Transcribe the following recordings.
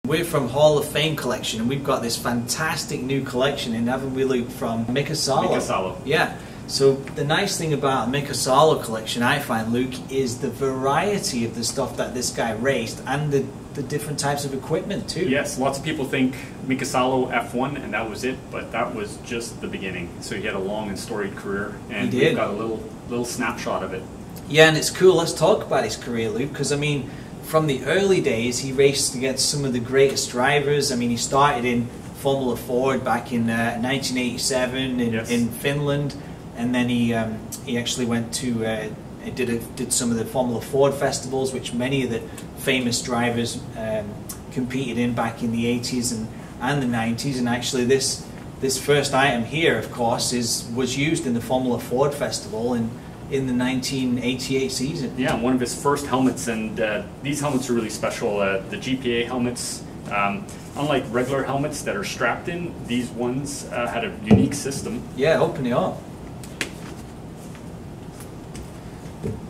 We're from Hall of Fame Collection, and we've got this fantastic new collection in, haven't we, Luke, from Mika Salo? Mika Salo. Yeah. So the nice thing about Mika Salo Collection, I find, Luke, is the variety of the stuff that this guy raced and the different types of equipment too. Yes, lots of people think Mika Salo F1 and that was it, but that was just the beginning. So he had a long and storied career, and we've got a little snapshot of it. Yeah, and it's cool. Let's talk about his career, Luke, because I mean, from the early days, he raced against some of the greatest drivers. I mean, he started in Formula Ford back in 1987 in Finland, and then he actually went to did some of the Formula Ford festivals, which many of the famous drivers competed in back in the 80s and the 90s. And actually, this first item here, of course, was used in the Formula Ford festival in the 1988 season. Yeah, one of his first helmets, and these helmets are really special. The GPA helmets, unlike regular helmets that are strapped in, these ones had a unique system. Yeah, open it up.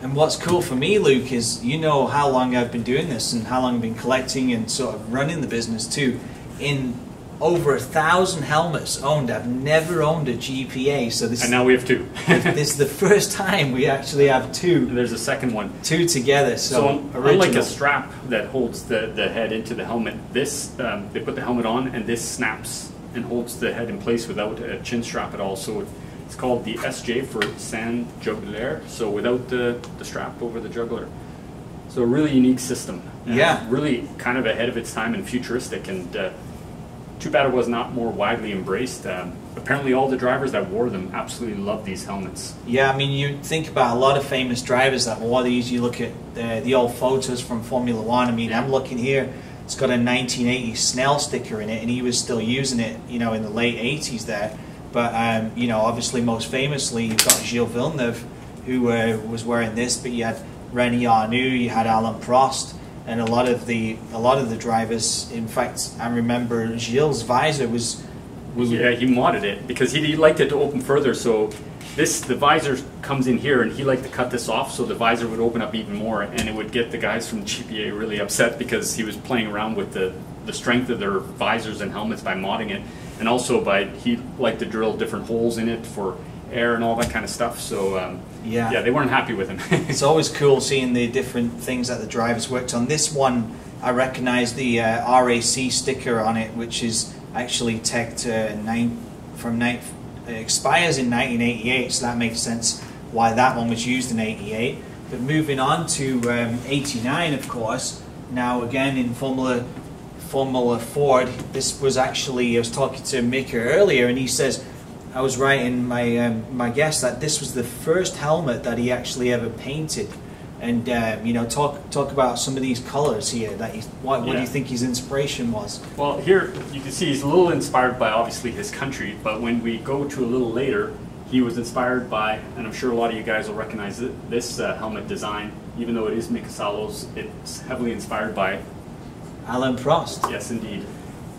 And what's cool for me, Luke, is you know how long I've been doing this and how long I've been collecting and sort of running the business too. In over 1,000 helmets owned, I've never owned a GPA. So this, and now we have two. This is the first time we actually have two. And there's a second one. Two together. So unlike a strap that holds the head into the helmet, this they put the helmet on and this snaps and holds the head in place without a chin strap at all. So it's called the SJ for Sans Jugular, so without the strap over the jugular. So a really unique system. Yeah. Really kind of ahead of its time and futuristic, and too bad it was not more widely embraced. Apparently all the drivers that wore them absolutely loved these helmets. Yeah, I mean, you think about a lot of famous drivers that wore these. You look at the old photos from Formula One. I mean, I'm looking here, it's got a 1980 Snell sticker in it, and he was still using it, you know, in the late 80s there. But, you know, obviously most famously, you've got Gilles Villeneuve, who was wearing this, but you had René Arnoux, you had Alain Prost, and a lot of the drivers. In fact, I remember Gilles' visor was yeah, he modded it because he liked it to open further. So the visor comes in here, and he liked to cut this off so the visor would open up even more, and it would get the guys from GPA really upset because he was playing around with the strength of their visors and helmets by modding it, and also he liked to drill different holes in it for air and all that kind of stuff. So yeah, they weren't happy with him. It's always cool seeing the different things that the drivers worked on. This one, I recognize the RAC sticker on it, which is actually teched expires in 1988, so that makes sense why that one was used in 88. But moving on to 89, of course. Now again in Formula Ford, this was actually, I was talking to Mika earlier, and he says, I was right in my guess that this was the first helmet that he actually ever painted. And you know, talk about some of these colors here. What do you think his inspiration was? Well, here you can see he's a little inspired by obviously his country, but when we go to a little later, he was inspired by, and I'm sure a lot of you guys will recognize this helmet design, even though it is Mika Salo's. It's heavily inspired by Alain Prost. Yes, indeed.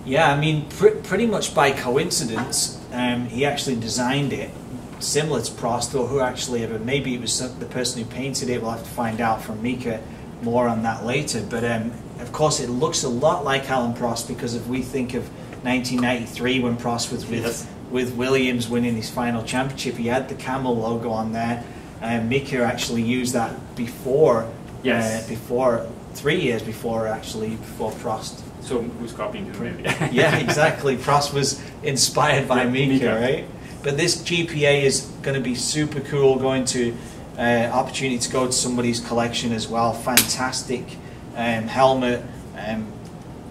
Yeah, I mean, pretty much by coincidence, he actually designed it similar to Prost, or who actually ever, maybe it was the person who painted it. We'll have to find out from Mika more on that later. But of course, it looks a lot like Alain Prost, because if we think of 1993 when Prost was with Williams winning his final championship, he had the camel logo on there. Mika actually used that before, 3 years before Prost. So who's copying him? Maybe. Yeah, exactly. Prost was inspired by Mika, right? But this GPA is going to be super cool. Going to opportunity to go to somebody's collection as well. Fantastic helmet.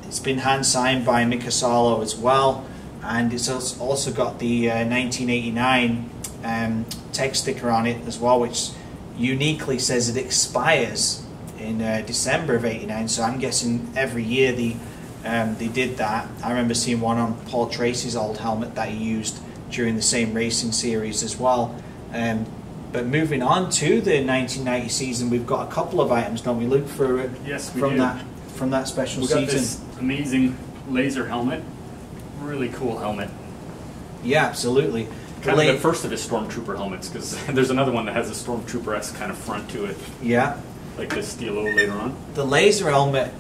It's been hand signed by Mika Salo as well, and it's also got the 1989 tech sticker on it as well, which uniquely says it expires in December of '89. So I'm guessing every year they did that. I remember seeing one on Paul Tracy's old helmet that he used during the same racing series as well. But moving on to the 1990 season, we've got a couple of items, don't we, Luke? From that special season. We've got this amazing laser helmet. Really cool helmet. Yeah, absolutely. Kind of the first of his Stormtrooper helmets, because there's another one that has a Stormtrooper-esque kind of front to it. Yeah. Like the Stilo later on. The laser helmet,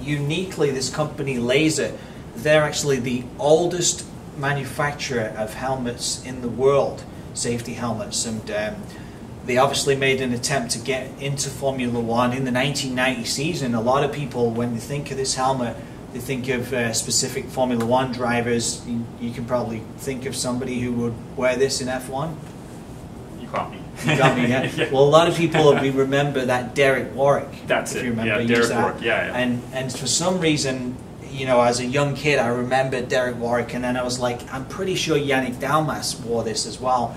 uniquely, this company Laser, they're actually the oldest manufacturer of helmets in the world, safety helmets, and they obviously made an attempt to get into Formula One in the 1990 season. A lot of people, when they think of this helmet, they think of specific Formula One drivers. You can probably think of somebody who would wear this in F1. You caught me. You got me, yeah. Yeah. Well, a lot of people we remember that Derek Warwick. That's if it. you remember, Yeah, Derek Warwick. Yeah, yeah. And for some reason, you know, as a young kid, I remembered Derek Warwick, and then I was like, I'm pretty sure Yannick Dalmas wore this as well.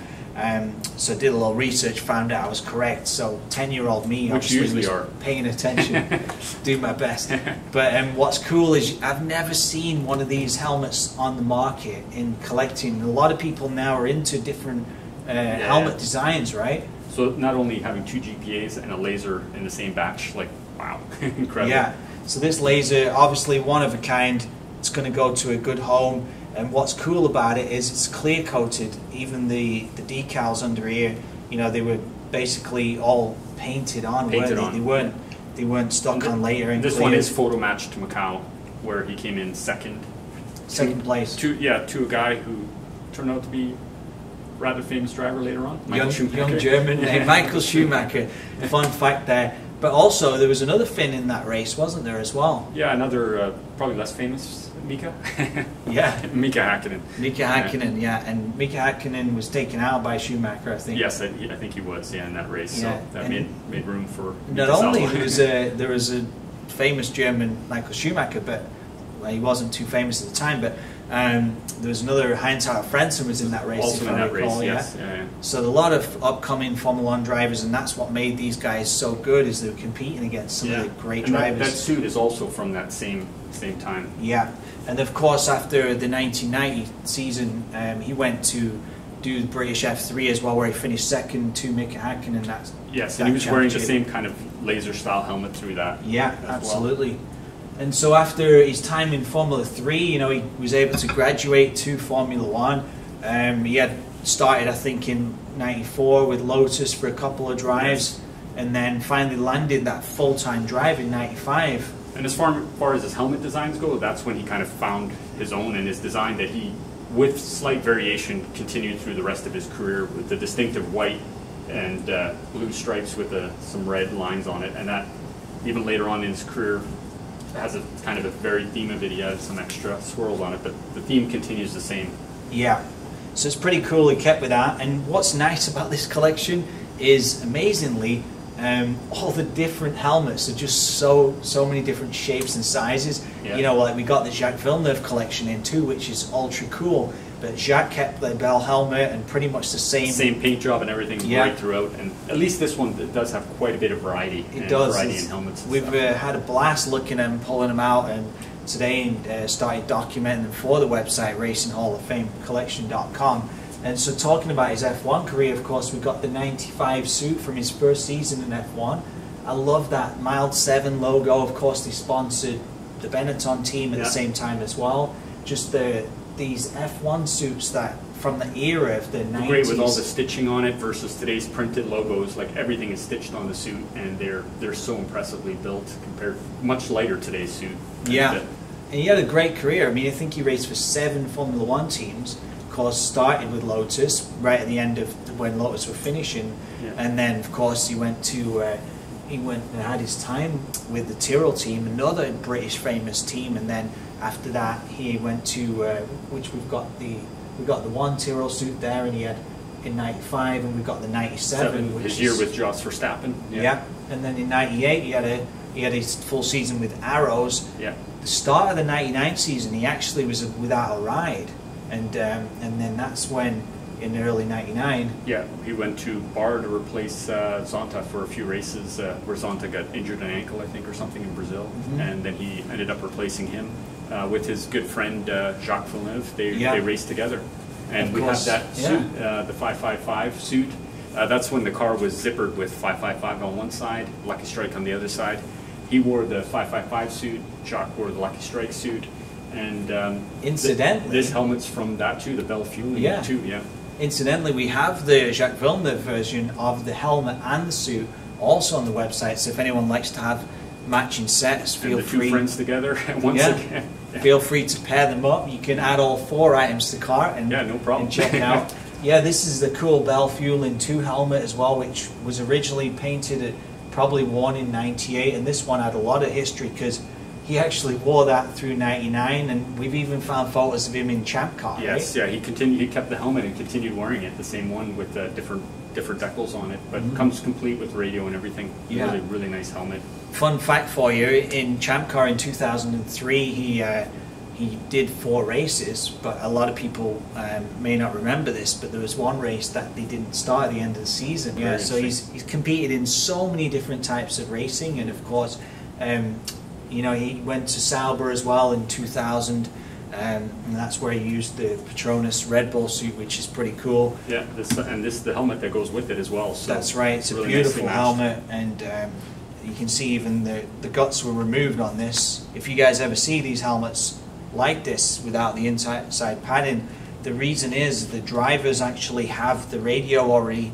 So I did a little research, found out I was correct. So 10-year-old me obviously was paying attention, doing my best. But what's cool is I've never seen one of these helmets on the market in collecting. A lot of people now are into different helmet designs, right? So not only having 2 GPAs and a Laser in the same batch, like, wow, incredible. Yeah, so this Laser, obviously one of a kind, it's going to go to a good home. And what's cool about it is it's clear coated. Even the decals under here, you know, they were basically all painted on. They weren't stuck on later. And this one is photo matched to Macau, where he came in second place. To a guy who turned out to be a rather famous driver later on. Young German named Michael Schumacher. Fun fact there. But also there was another Finn in that race, wasn't there, as well? Yeah, another probably less famous. Mika? Yeah. Mika Häkkinen. Mika Häkkinen, yeah. And Mika Häkkinen was taken out by Schumacher, I think. Yes, I think he was, in that race. Yeah. So that made room for Not only there was a famous German, Michael Schumacher, but he wasn't too famous at the time, but there was another, Heinz-Harald Frentzen was in that race. Also in that race, yes. Yeah. So a lot of upcoming Formula One drivers, and that's what made these guys so good, is they were competing against some of the great drivers. That suit is also from that same time. Yeah. And of course, after the 1990 season, he went to do the British F3 as well, where he finished second to Mika Häkkinen. And he was wearing the same kind of laser-style helmet through that. Yeah, absolutely. Well. And so after his time in Formula 3, you know, he was able to graduate to Formula 1. He had started, I think, in '94 with Lotus for a couple of drives, and then finally landed that full-time drive in '95. And as far as his helmet designs go, that's when he kind of found his own and his design that he, with slight variation, continued through the rest of his career with the distinctive white and blue stripes with some red lines on it. And that, even later on in his career, has a kind of a varied theme of it. He has some extra swirls on it, but the theme continues the same. Yeah, so it's pretty cool he kept with that. And what's nice about this collection is, amazingly, all the different helmets are just so many different shapes and sizes. Yeah. You know, like we got the Jacques Villeneuve collection in too, which is ultra cool. But Jacques kept the Bell helmet and pretty much the same paint job and everything right throughout. And at least this one does have quite a bit of variety. It does. Variety in helmets. We've had a blast looking at them, pulling them out, and today started documenting them for the website Racing Hall of Fame Collection.com. And so, talking about his F1 career, of course, we got the '95 suit from his first season in F1. I love that Mild 7 logo. Of course, they sponsored the Benetton team at the same time as well. Just these F1 suits that from the era of the 90s. Great with all the stitching on it versus today's printed logos. Like everything is stitched on the suit, and they're so impressively built compared much lighter today's suit. Yeah, and he had a great career. I mean, I think he raced for 7 Formula One teams. Of course, started with Lotus right at the end of when Lotus were finishing, and then of course he went and had his time with the Tyrrell team, another British famous team, and then after that he went to which we got the one Tyrrell suit there, and he had in '95, and we got the '97, which his year with Jos Verstappen. Yeah, and then in '98 he had his full season with Arrows. Yeah, the start of the '99 season he actually was without a ride. And then that's when, in early '99... Yeah, he went to Bar to replace Zonta for a few races, where Zonta got injured an ankle, I think, or something in Brazil. And then he ended up replacing him with his good friend Jacques Villeneuve. They raced together. And we have that suit, the 555 suit. That's when the car was zippered with 555 on one side, Lucky Strike on the other side. He wore the 555 suit, Jacques wore the Lucky Strike suit. And incidentally, this helmet's from that too, the Bell Fueling too. Yeah. Incidentally, we have the Jacques Villeneuve version of the helmet and the suit also on the website. So if anyone likes to have matching sets. Feel and the free. two friends together once again. Yeah. Feel free to pair them up. You can add all 4 items to the cart and, no problem. and check out. Yeah, this is the cool Bell Fueling 2 helmet as well, which was originally painted at probably worn in '98, and this one had a lot of history because he actually wore that through '99, and we've even found photos of him in Champ Car. Yes, right? yeah, he kept the helmet and continued wearing it, the same one with different decals on it, but comes complete with radio and everything. Yeah. Really, really nice helmet. Fun fact for you: in Champ Car in 2003, he did 4 races, but a lot of people may not remember this, but there was one race that they didn't start at the end of the season. Yeah, so he's competed in so many different types of racing, and of course, you know, he went to Sauber as well in 2000, and that's where he used the Petronas Red Bull suit, which is pretty cool. Yeah, the helmet that goes with it as well. So that's right, it's really a beautiful helmet, and you can see even the guts were removed on this. If you guys ever see these helmets like this without the inside padding, the reason is the drivers actually have the radio already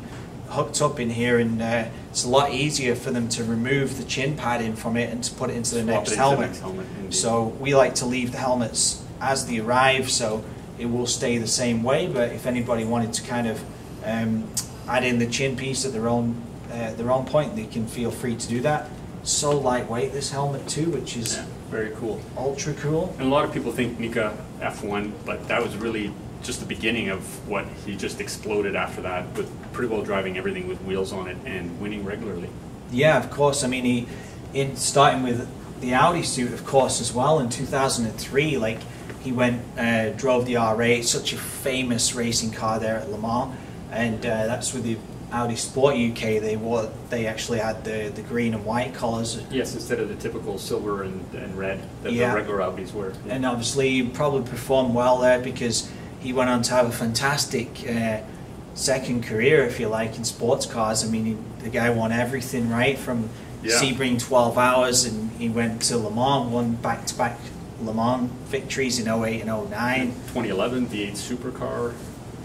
hooked up in here, and it's a lot easier for them to remove the chin padding from it and to put it into the next helmet. So we like to leave the helmets as they arrive, so it will stay the same way, but if anybody wanted to kind of add in the chin piece at their own point, they can feel free to do that. So lightweight, this helmet too, which is very cool, ultra cool. And a lot of people think Mika F1, but that was really just the beginning of what he just exploded after that, with pretty well driving everything with wheels on it and winning regularly. Yeah, of course. I mean, starting with the Audi suit, of course, as well in 2003. Like, he went drove the R8, such a famous racing car there at Le Mans, and that's with the Audi Sport UK. They actually had the green and white colours. Yes, instead of the typical silver and red that the regular Audis were. Yeah. And obviously he probably performed well there because he went on to have a fantastic second career, if you like, in sports cars. I mean, the guy won everything, right? From Sebring 12 Hours, and he went to Le Mans, won back-to-back Le Mans victories in 08 and 09. 2011, V8 Supercar.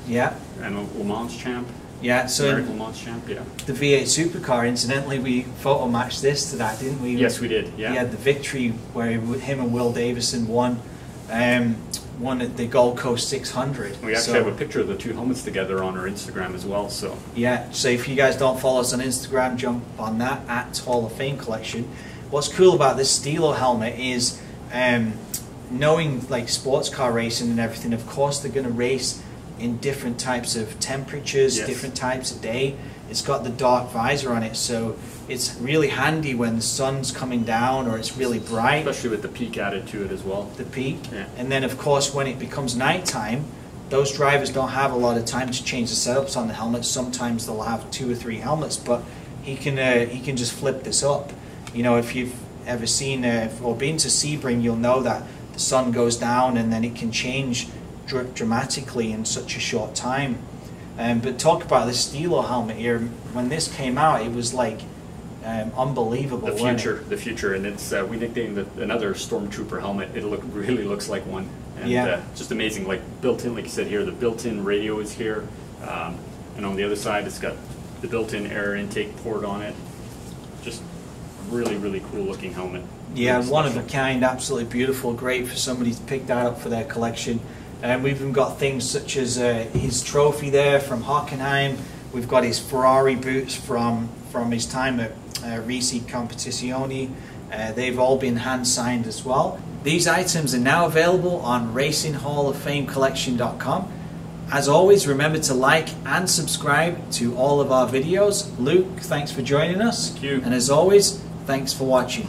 Yeah. And Le Mans champ. Yeah, so American Le Mans champ, yeah. The V8 Supercar, incidentally, we photo matched this to that, didn't we? Yes, we did, yeah. He had the victory where him and Will Davison won at the Gold Coast 600. We actually have a picture of the two helmets together on our Instagram as well. So yeah, so if you guys don't follow us on Instagram, jump on that at Hall of Fame Collection. What's cool about this Stilo helmet is knowing like sports car racing and everything. Of course, they're going to race in different types of temperatures, different types of day. It's got the dark visor on it, so it's really handy when the sun's coming down or it's really bright. Especially with the peak added to it as well. The peak. Yeah. And then of course when it becomes nighttime, those drivers don't have a lot of time to change the setups on the helmets. Sometimes they'll have 2 or 3 helmets, but he can just flip this up. You know, if you've ever seen or been to Sebring, you'll know that the sun goes down and then it can change dramatically in such a short time. But talk about this Stilo helmet here. When this came out, it was like unbelievable. The future, and it's we nicknamed it another Stormtrooper helmet. It really looks like one, and just amazing. Like built-in, like you said here, the built-in radio is here, and on the other side, it's got the built-in air intake port on it. Just really cool looking helmet. Yeah, really one of a kind, absolutely beautiful. Great for somebody to pick that up for their collection. And we've even got things such as his trophy there from Hockenheim. We've got his Ferrari boots from his time at Risi Competizioni. They've all been hand signed as well. These items are now available on RacingHallOfFameCollection.com. As always, remember to like and subscribe to all of our videos. Luke, thanks for joining us. Thank you. And as always, thanks for watching.